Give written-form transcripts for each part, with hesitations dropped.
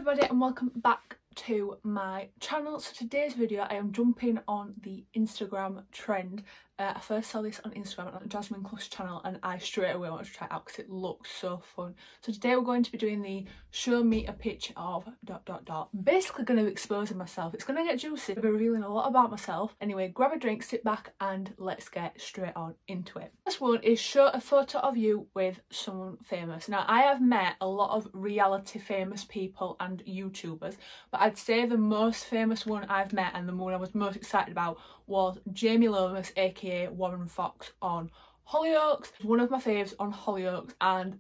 everybody and welcome back to my channel. So today's video I am jumping on the Instagram trend. I first saw this on Instagram on Jasmine Clush channel and I straight away wanted to try it out because it looks so fun. So today we're going to be doing the show me a picture of ... Basically going to be exposing myself. It's going to get juicy. I'll be revealing a lot about myself. Anyway, grab a drink, sit back and let's get straight on into it. This one is show a photo of you with someone famous. Now I have met a lot of reality famous people and YouTubers, but I'd say the most famous one I've met and the one I was most excited about was Jamie Lomas, aka Warren Fox on Hollyoaks. One of my faves on Hollyoaks, and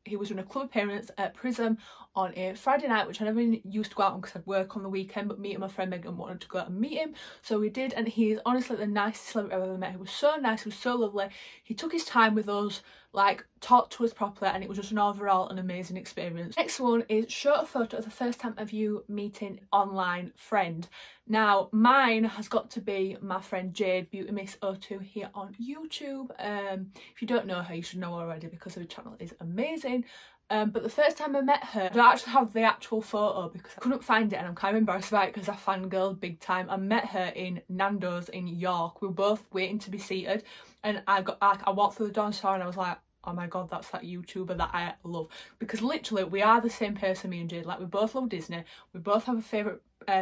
he was in a club appearance at Prism on a Friday night, which I never used to go out on because I'd work on the weekend, but me and my friend Megan wanted to go out and meet him, so we did, and he is honestly the nicest celebrity I've ever met. He was so nice, he was so lovely, he took his time with us, like talked to us properly, and it was just an overall an amazing experience. Next one is show a photo of the first time of you meeting online friend. Now mine has got to be my friend Jade, Beauty Miss 02 here on YouTube. If you don't know her, you should know already because her channel is amazing. But the first time I met her, I don't actually have the actual photo because I couldn't find it and I'm kind of embarrassed about it because I fangirled big time. I met her in Nando's in York. We were both waiting to be seated and I walked through the door and saw her and I was like, oh my god, that's that YouTuber that I love. Because literally we are the same person, me and Jade. Like we both love Disney, we both have a favourite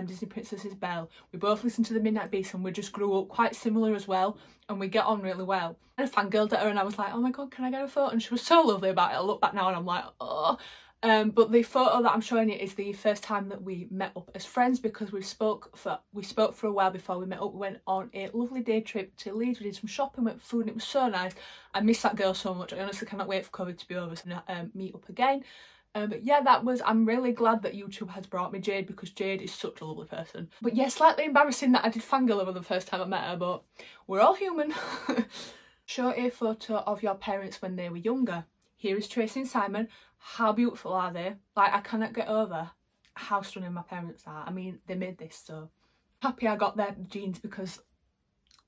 Disney princess is Belle, we both listen to the Midnight Beast and we just grew up quite similar as well and we get on really well. And I fangirled at her and I was like, oh my god, can I get a photo? And she was so lovely about it. I look back now and I'm like, oh. But the photo that I'm showing you is the first time that we met up as friends because we spoke for a while before we met up. We went on a lovely day trip to Leeds, we did some shopping, went for food and it was so nice. I miss that girl so much. I honestly cannot wait for COVID to be over so meet up again. But yeah, I'm really glad that YouTube has brought me Jade because Jade is such a lovely person. But yeah, slightly embarrassing that I did fangirl over the first time I met her, but we're all human. Show a photo of your parents when they were younger. Here is Tracy and Simon. How beautiful are they? Like, I cannot get over how stunning my parents are. I mean, they made this, so happy I got their genes because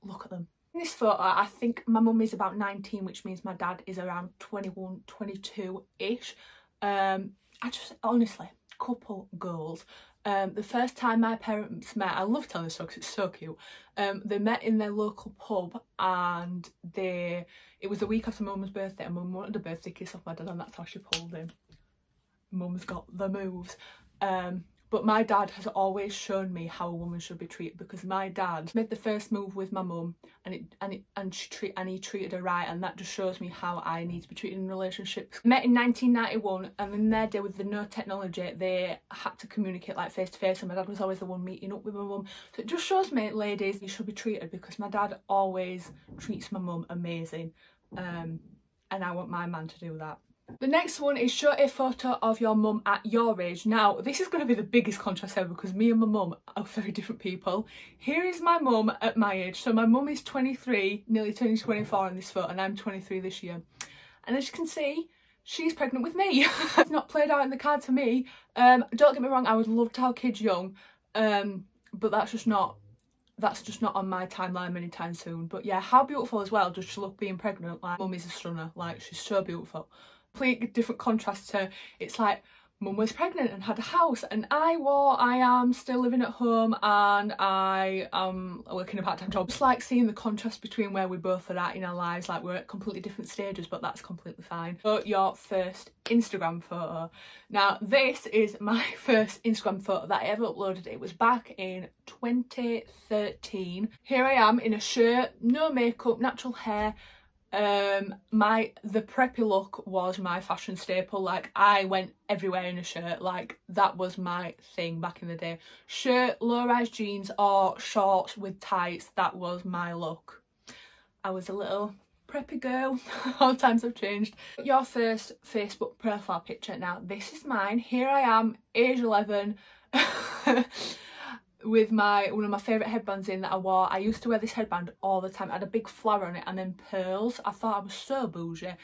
look at them. In this photo, I think my mum is about 19, which means my dad is around 21, 22-ish. I just, honestly, couple goals. The first time my parents met, I love telling this story because it's so cute. They met in their local pub and it was the week after Mum's birthday and Mum wanted a birthday kiss off my dad and that's how she pulled him. Mum's got the moves. But my dad has always shown me how a woman should be treated because my dad made the first move with my mum and he treated her right, and that just shows me how I need to be treated in relationships. Met in 1991 and in their day with the no technology they had to communicate like face to face and my dad was always the one meeting up with my mum. So it just shows me, ladies, you should be treated because my dad always treats my mum amazing, and I want my man to do that. The next one is show a photo of your mum at your age. Now, this is going to be the biggest contrast ever because me and my mum are very different people. Here is my mum at my age. So my mum is 23, nearly turning 24 in this photo, and I'm 23 this year. And as you can see, she's pregnant with me. It's not played out in the cards for me. Don't get me wrong, I would love to have kids young, but that's just not on my timeline anytime soon. But yeah, how beautiful as well, just to look being pregnant. Like, mum is a stunner, like she's so beautiful. Complete different contrast to, it's like mum was pregnant and had a house and I am still living at home and I am working a part-time job. Just like seeing the contrast between where we both are at in our lives, like we're at completely different stages, but that's completely fine. So your first Instagram photo. Now this is my first Instagram photo that I ever uploaded. It was back in 2013. Here I am in a shirt, no makeup, natural hair. The preppy look was my fashion staple. Like I went everywhere in a shirt, like that was my thing back in the day. Shirt, low-rise jeans or shorts with tights, that was my look. I was a little preppy girl. All times have changed. Your first Facebook profile picture. Now this is mine. Here I am, age 11. With one of my favourite headbands in that I wore. I used to wear this headband all the time. It had a big flower on it and then pearls. I thought I was so bougie.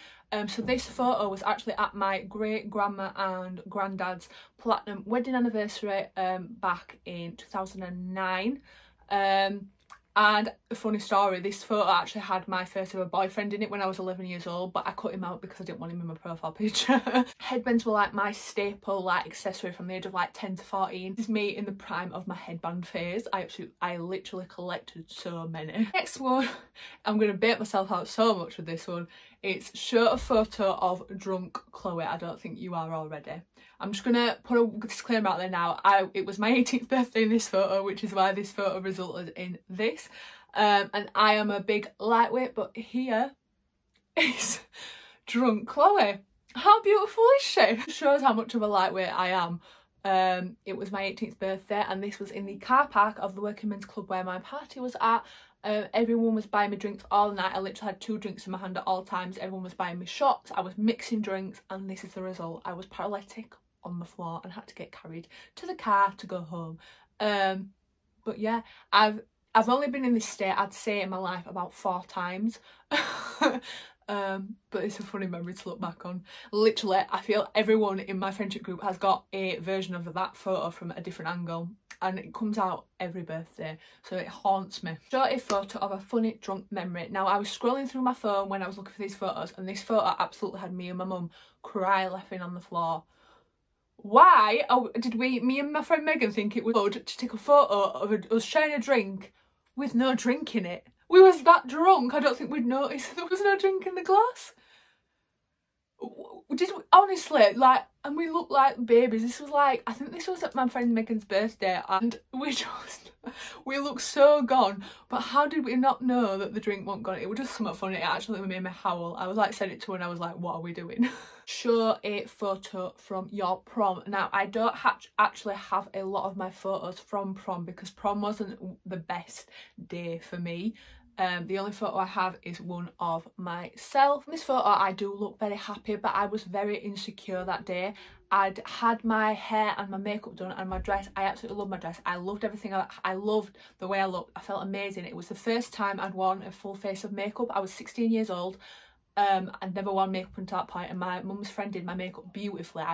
So this photo was actually at my great grandma and granddad's platinum wedding anniversary back in 2009. And a funny story, this photo actually had my first ever boyfriend in it when I was 11 years old, but I cut him out because I didn't want him in my profile picture. Headbands were like my staple like accessory from the age of like 10 to 14. This is me in the prime of my headband phase. I literally collected so many. Next one, I'm going to bait myself out so much with this one. It's show a photo of drunk Chloe. I don't think you are already. I'm just gonna put a disclaimer out there now. It was my 18th birthday in this photo, which is why this photo resulted in this. And I am a big lightweight, but here is drunk Chloe. How beautiful is she? Shows how much of a lightweight I am. It was my 18th birthday, and this was in the car park of the Working Men's Club where my party was at. Everyone was buying me drinks all night. I literally had 2 drinks in my hand at all times. Everyone was buying me shots. I was mixing drinks, and this is the result. I was paralytic on the floor and had to get carried to the car to go home. But yeah, I've only been in this state, I'd say, in my life about 4 times. But it's a funny memory to look back on. Literally, I feel everyone in my friendship group has got a version of that photo from a different angle, and it comes out every birthday, so it haunts me. Show a photo of a funny drunk memory. Now, I was scrolling through my phone when I was looking for these photos, and this photo absolutely had me and my mum cry laughing on the floor. Why did me and my friend Megan think it was good to take a photo of us sharing a drink with no drink in it? We was that drunk, I don't think we'd noticed there was no drink in the glass. Honestly, like, and we looked like babies. This was like, I think this was at my friend Megan's birthday, and we looked so gone. But how did we not know that the drink wasn't gone? It was just something funny. It actually made me howl. I was like, said it to her and I was like, what are we doing? Show a photo from your prom. Now, I don't actually have a lot of my photos from prom because prom wasn't the best day for me. The only photo I have is one of myself. In this photo, I do look very happy, but I was very insecure that day. I'd had my hair and my makeup done and my dress. I absolutely loved my dress. I loved everything. I loved the way I looked. I felt amazing. It was the first time I'd worn a full face of makeup. I was 16 years old. I'd never worn makeup until that point, and my mum's friend did my makeup beautifully.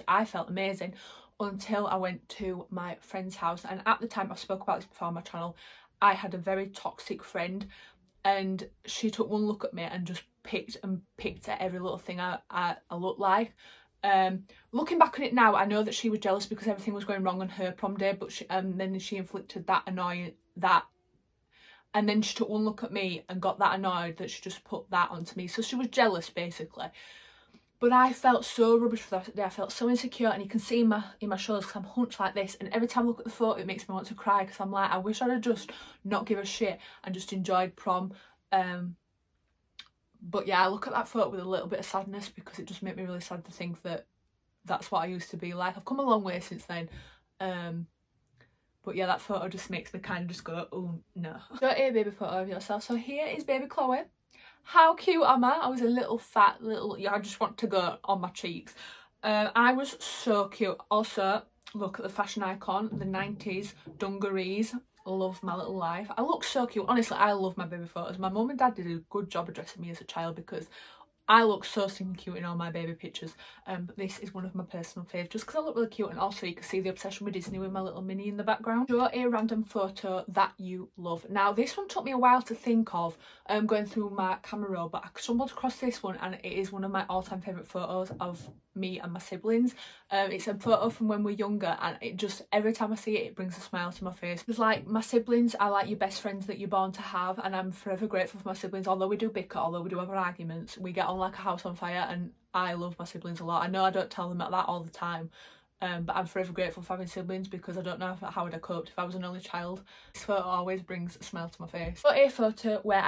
I felt amazing until I went to my friend's house. And at the time, I've spoke about this before on my channel, I had a very toxic friend, and she took one look at me and just picked at every little thing I looked like. Looking back on it now, I know that she was jealous because everything was going wrong on her prom day, but then she inflicted and then she took one look at me and got that annoyed that she just put that onto me. So she was jealous, basically. But I felt so rubbish for that day. I felt so insecure, and you can see in my shoulders because I'm hunched like this, and every time I look at the photo it makes me want to cry because I'm like, I wish I'd have just not give a shit and just enjoyed prom. But yeah, I look at that photo with a little bit of sadness because it just made me really sad to think that that's what I used to be like. I've come a long way since then. But yeah, that photo just makes me kind of just go, oh no. Show a baby photo of yourself. So here is baby Chloe. How cute am I? I was a little fat, I just want to go on my cheeks. I was so cute. Also, look at the fashion icon, the 90s dungarees. Love my little life. I look so cute. Honestly, I love my baby photos. My mum and dad did a good job of dressing me as a child because I look so stinking cute in all my baby pictures. But this is one of my personal faves just because I look really cute, and also you can see the obsession with Disney with my little Minnie in the background. Show a random photo that you love. Now, this one took me a while to think of going through my camera roll, but I stumbled across this one, and it is one of my all-time favourite photos of me and my siblings. It's a photo from when we're younger, and it just, every time I see it, it brings a smile to my face. It's like, my siblings are like your best friends that you're born to have, and I'm forever grateful for my siblings. Although we do bicker, although we do have our arguments, we get on like a house on fire, and I love my siblings a lot. I know I don't tell them that all the time, but I'm forever grateful for having siblings because I don't know how would I coped if I was an only child. This photo always brings a smile to my face. Got a photo where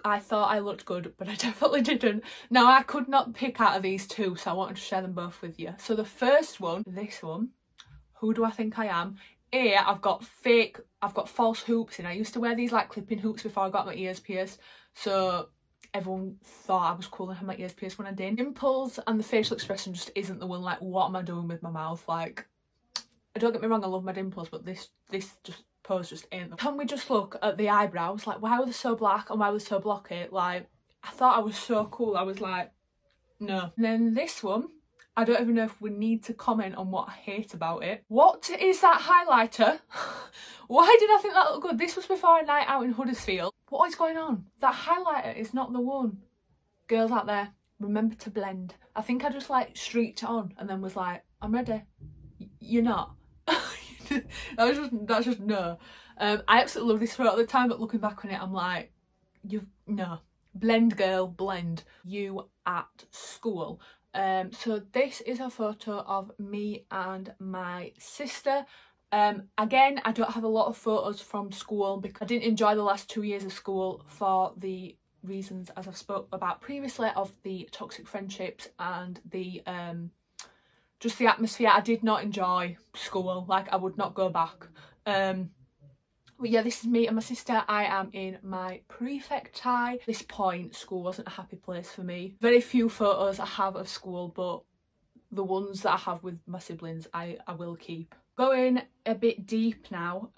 I thought I looked good, but I definitely didn't. Now, I could not pick out of these two, so I wanted to share them both with you. So the first one, this one, who do I think I am? I've got false hoops in. I used to wear these like clipping hoops before I got my ears pierced, so everyone thought I was cool and had my ears pierced when I didn't. Dimples and the facial expression just isn't the one. Like, what am I doing with my mouth? Like, don't get me wrong, I love my dimples, but this just pose just ain't them. Can we just look at the eyebrows? Like, why were they so black and why were they so blocky? Like, I thought I was so cool. I was like, no. And then this one, I don't even know if we need to comment on what I hate about it. What is that highlighter? Why did I think that looked good? This was before a night out in Huddersfield. What is going on? That highlighter is not the one. Girls out there, remember to blend. I think I just like streaked it on and then was like, I'm ready. You're not. That's just no. I absolutely love this photo at the time, but looking back on it, I'm like, no. Blend, girl, blend. You at school. So this is a photo of me and my sister. Again, I don't have a lot of photos from school because I didn't enjoy the last 2 years of school for the reasons as I've spoke about previously, of the toxic friendships and the just the atmosphere. I did not enjoy school. Like, I would not go back. But yeah, this is me and my sister. I am in my prefect tie. At this point, school wasn't a happy place for me. Very few photos I have of school, but the ones that I have with my siblings, I will keep. Going a bit deep now,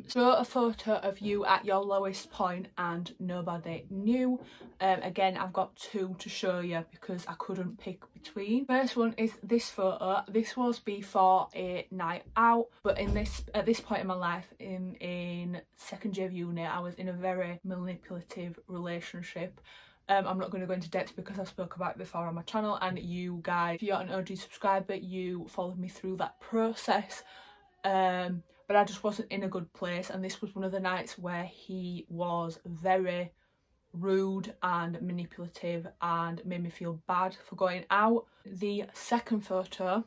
so a photo of you at your lowest point and nobody knew. Again, I've got two to show you because I couldn't pick between. First one is this photo. This was before a night out, but at this point in my life, in second year of uni, I was in a very manipulative relationship. I'm not going to go into depth because I spoke about it before on my channel, and you guys, if you're an OG subscriber, you followed me through that process. But I just wasn't in a good place, and this was one of the nights where he was very rude and manipulative and made me feel bad for going out. The second photo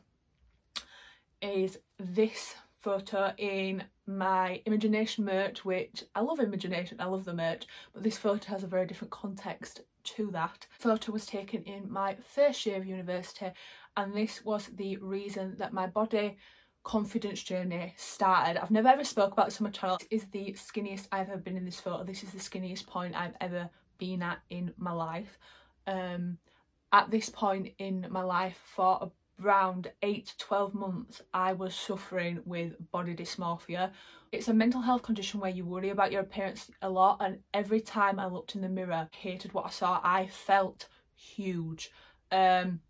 is this photo in my Imagination merch, which I love Imagination, I love the merch, but this photo has a very different context to that. The photo was taken in my first year of university, and this was the reason that my body confidence journey started. I've never ever spoke about this on my channel. This is the skinniest I've ever been in this photo. This is the skinniest point I've ever been at in my life. At this point in my life, for around 8 to 12 months, I was suffering with body dysmorphia. It's a mental health condition where you worry about your appearance a lot, and every time I looked in the mirror, I hated what I saw. I felt huge.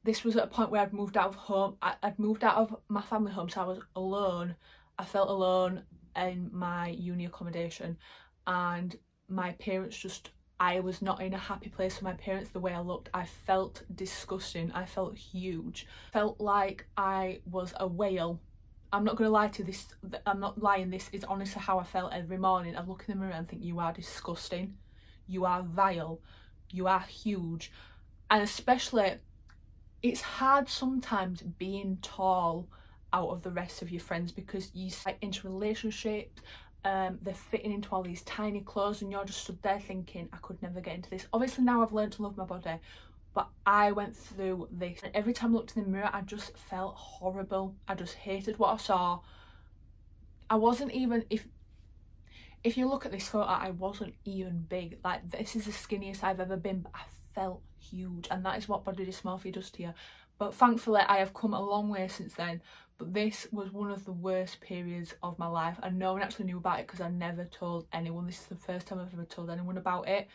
This was at a point where I'd moved out of home. I'd moved out of my family home, so I was alone. I felt alone in my uni accommodation, and my appearance just, I was not in a happy place for my appearance. The way I looked, I felt disgusting. I felt huge. Felt like I was a whale. I'm not going to lie to this. I'm not lying. This is honestly how I felt every morning. I'd look in the mirror and think, you are disgusting. You are vile. You are huge. And especially, it's hard sometimes being tall out of the rest of your friends because you get into relationships. They're fitting into all these tiny clothes and you're just stood there thinking, I could never get into this. Obviously now I've learned to love my body, but I went through this, and every time I looked in the mirror I just felt horrible. I just hated what I saw. I wasn't even, if you look at this photo, I wasn't even big. Like, this is the skinniest I've ever been, but I felt huge, and that is what body dysmorphia does to you. But thankfully I have come a long way since then. But this was one of the worst periods of my life, and no one actually knew about it because I never told anyone. This is the first time I've ever told anyone about it,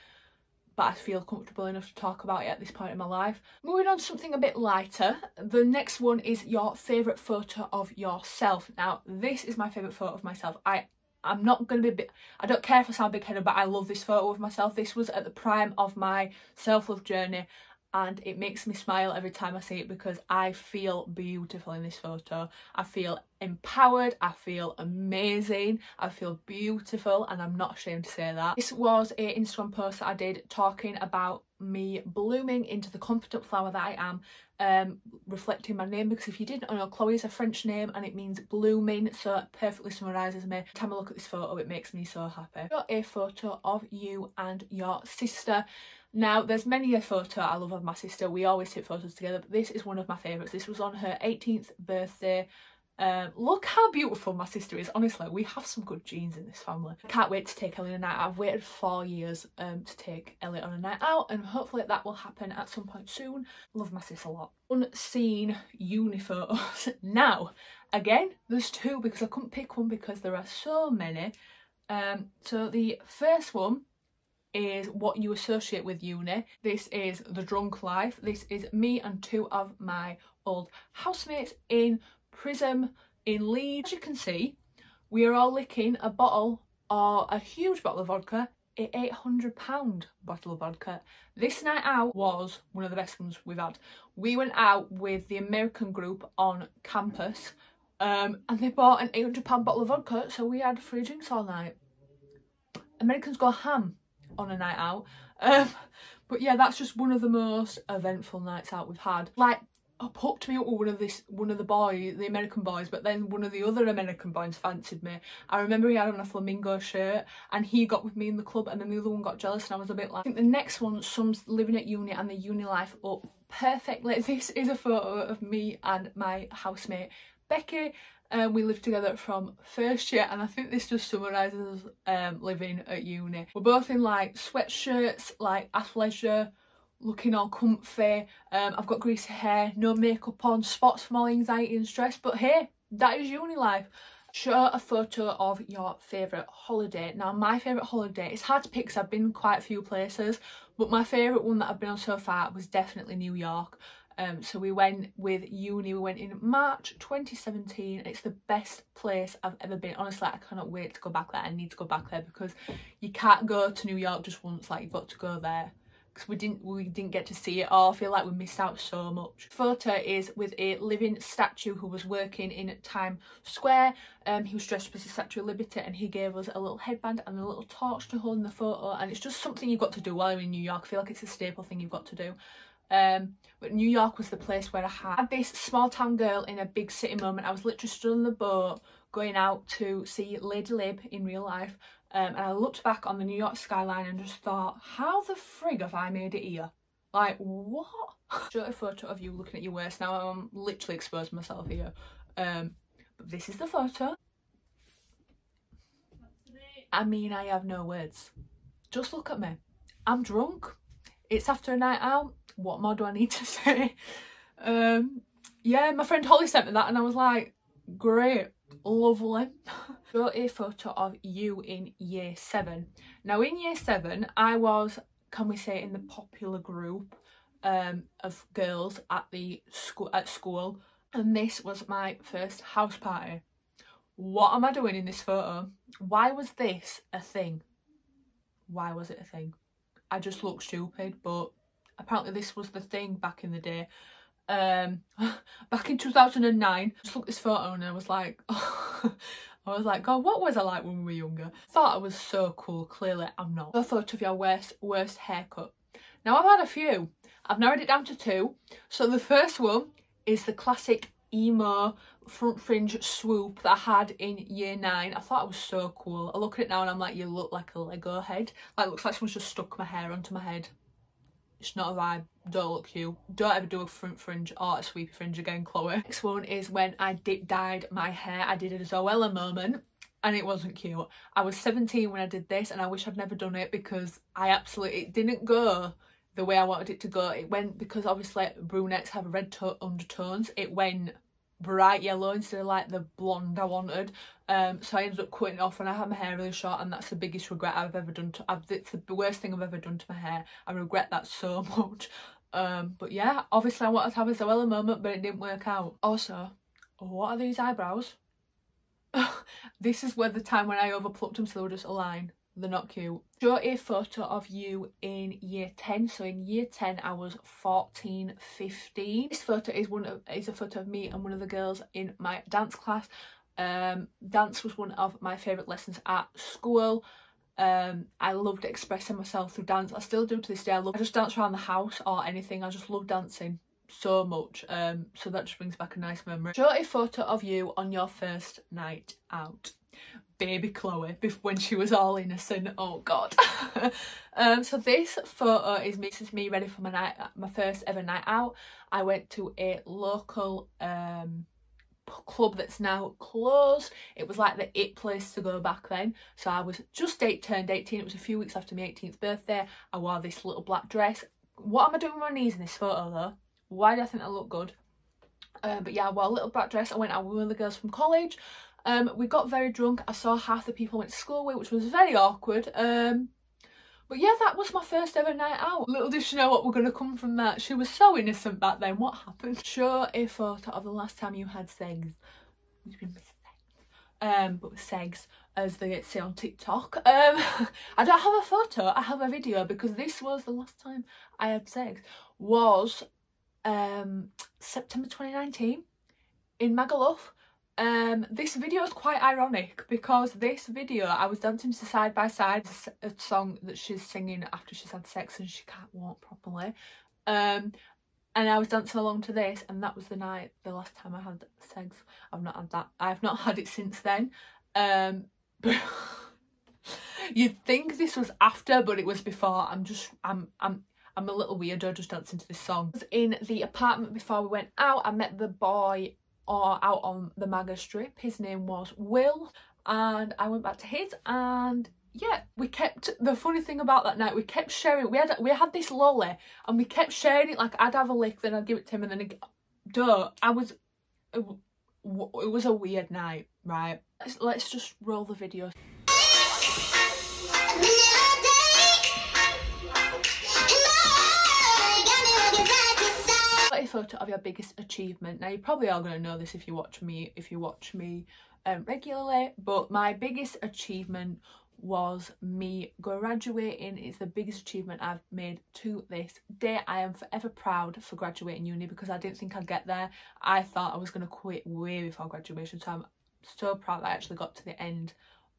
but I feel comfortable enough to talk about it at this point in my life. Moving on to something a bit lighter, the next one is your favourite photo of yourself. Now, this is my favourite photo of myself. I'm not going to be I don't care if I sound big-headed, but I love this photo of myself. This was at the prime of my self-love journey, and it makes me smile every time I see it because I feel beautiful in this photo. I feel empowered, I feel amazing, I feel beautiful, and I'm not ashamed to say that. This was an Instagram post that I did talking about me blooming into the confident flower that I am, reflecting my name, because if you didn't know, Chloe is a French name and it means blooming, so it perfectly summarises me. Every time I look at this photo, it makes me so happy. Got a photo of you and your sister. Now, there's many a photo I love of my sister. We always take photos together, but this is one of my favourites. This was on her 18th birthday. Look how beautiful my sister is. Honestly, we have some good genes in this family. I can't wait to take Ellie on a night out. I've waited 4 years to take Ellie on a night out, and hopefully that will happen at some point soon. Love my sis a lot. Unseen uni photos. Now, again, there's two because I couldn't pick one because there are so many. So the first one is what you associate with uni. This is the drunk life. This is me and two of my old housemates in Prism in Leeds. As you can see, we are all licking a bottle, or a huge bottle of vodka, an £800 bottle of vodka. This night out was one of the best ones we've had. We went out with the American group on campus, and they bought an £800 bottle of vodka, so we had free drinks all night. Americans go ham on a night out. But yeah, that's just one of the most eventful nights out we've had. Like, hooked me up with one of the boys, the American boys, but then one of the other American boys fancied me. I remember he had on a flamingo shirt and he got with me in the club, and then the other one got jealous, and I was a bit like... I think the next one sums living at uni and the uni life up perfectly. This is a photo of me and my housemate Becky. We lived together from first year, and I think this just summarises living at uni. We're both in like sweatshirts, like athleisure, looking all comfy. I've got greasy hair, no makeup on, spots from all anxiety and stress, but hey, that is uni life. Show a photo of your favourite holiday. Now, my favourite holiday, it's hard to pick because I've been quite a few places, but my favourite one that I've been on so far was definitely New York. So we went with uni, we went in March 2017. It's the best place I've ever been. Honestly, I cannot wait to go back there. I need to go back there because you can't go to New York just once, like you've got to go there. Because we didn't get to see it all. I feel like we missed out so much. Photo is with a living statue who was working in Times Square. He was dressed up as a Statue of Liberty, and he gave us a little headband and a little torch to hold in the photo, and it's just something you've got to do while you're in New York. I feel like it's a staple thing you've got to do. But New York was the place where I had this small town girl in a big city moment. I was literally stood on the boat going out to see Lady Lib in real life, and I looked back on the New York skyline and just thought, how the frig have I made it here? Like, what? Show a photo of you looking at your waist. Now I'm literally exposing myself here, but this is the photo. I mean, I have no words. Just look at me. I'm drunk. It's after a night out. What more do I need to say? Yeah, my friend Holly sent me that and I was like, great, lovely. Show a photo of you in year 7. Now in year 7, I was, can we say, in the popular group of girls at school, and this was my first house party. What am I doing in this photo? Why was this a thing? Why was it a thing? I just look stupid, but apparently this was the thing back in the day. Back in 2009, just looked at this photo and I was like, I was like, God, what was I like when we were younger? Thought I was so cool. Clearly I'm not. A photo of your worst haircut. Now I've had a few. I've narrowed it down to 2. So the first one is the classic emo front fringe swoop that I had in year 9. I thought it was so cool. I look at it now and I'm like, you look like a Lego head. Like, it looks like someone's just stuck my hair onto my head. It's not a vibe. Don't look cute. Don't ever do a front fringe or a sweepy fringe again, Chloe. Next one is when I dyed my hair. I did a Zoella moment and it wasn't cute. I was 17 when I did this and I wish I'd never done it because it didn't go the way I wanted it to go. It went, because obviously brunettes have red undertones, it went bright yellow instead of like the blonde I wanted. So I ended up cutting it off and I had my hair really short, and that's the biggest regret I've ever done. It's the worst thing I've ever done to my hair. I regret that so much. But yeah, obviously I wanted to have a Zoella moment, but it didn't work out. Also, what are these eyebrows? This is where the time when I overplucked them so they were just a line. They're not cute. Show a photo of you in year 10. So in year 10 I was 14, 15. This photo is a photo of me and one of the girls in my dance class. Dance was one of my favourite lessons at school. I loved expressing myself through dance. I still do to this day. I just dance around the house or anything. I just love dancing so much. So that just brings back a nice memory. Show a photo of you on your first night out. Baby Chloe, when she was all innocent. Oh God. So this photo is me. This is me ready for my first ever night out. I went to a local club that's now closed. It was like the it place to go back then. So I was just turned 18. It was a few weeks after my 18th birthday. I wore this little black dress. What am I doing with my knees in this photo though? Why do I think I look good? But yeah, I wore a little black dress. I went out with one of the girls from college. We got very drunk. I saw half the people I went to school with, which was very awkward. But yeah, that was my first ever night out. Little did she know what were going to come from that. She was so innocent back then. What happened? Show a photo of the last time you had sex. But sex, as they say on TikTok. I don't have a photo, I have a video, because this was the last time I had sex. Was September 2019 in Magaluf. This video is quite ironic because this video I was dancing to Side by Side, a song that she's singing after she's had sex and she can't walk properly, and I was dancing along to this, and that was the last time I had sex. I've not had that. I've not had it since then. But you'd think this was after, but it was before. I'm a little weirdo just dancing to this song. In the apartment before we went out, I met the boy out on the Maga strip. His name was Will, and I went back to his, and yeah, the funny thing about that night, we kept sharing, we had this lolly, and we kept sharing it. Like, I'd have a lick, then I'd give it to him, and then it was a weird night, right? Let's just roll the video. A photo of your biggest achievement. Now, you're probably all going to know this if you watch me regularly, but my biggest achievement was me graduating. It's the biggest achievement I've made to this day. I am forever proud for graduating uni because I didn't think I'd get there. I thought I was going to quit way before graduation, so I'm so proud that I actually got to the end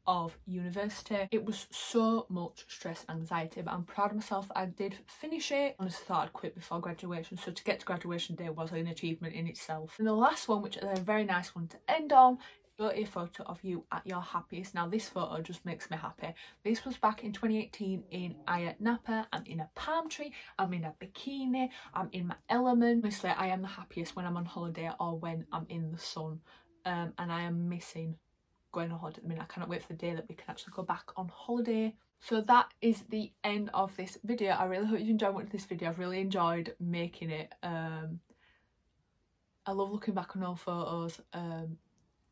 of university. It was so much stress and anxiety, but I'm proud of myself that I did finish it. I honestly thought I'd quit before graduation, so to get to graduation day was an achievement in itself. And the last one, which is a very nice one to end on, a photo of you at your happiest. Now, this photo just makes me happy. This was back in 2018 in Ayia Napa. I'm in a palm tree, I'm in a bikini, I'm in my element. Honestly, I am the happiest when I'm on holiday or when I'm in the sun, and I am missing going on holiday at the minute. I cannot wait for the day that we can actually go back on holiday. So that is the end of this video. I really hope you enjoyed watching this video. I've really enjoyed making it. I love looking back on old photos.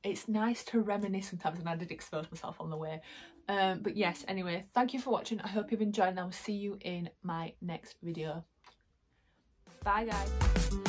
It's nice to reminisce sometimes, and I did expose myself on the way. But yes, anyway, thank you for watching. I hope you've enjoyed, and I will see you in my next video. Bye guys.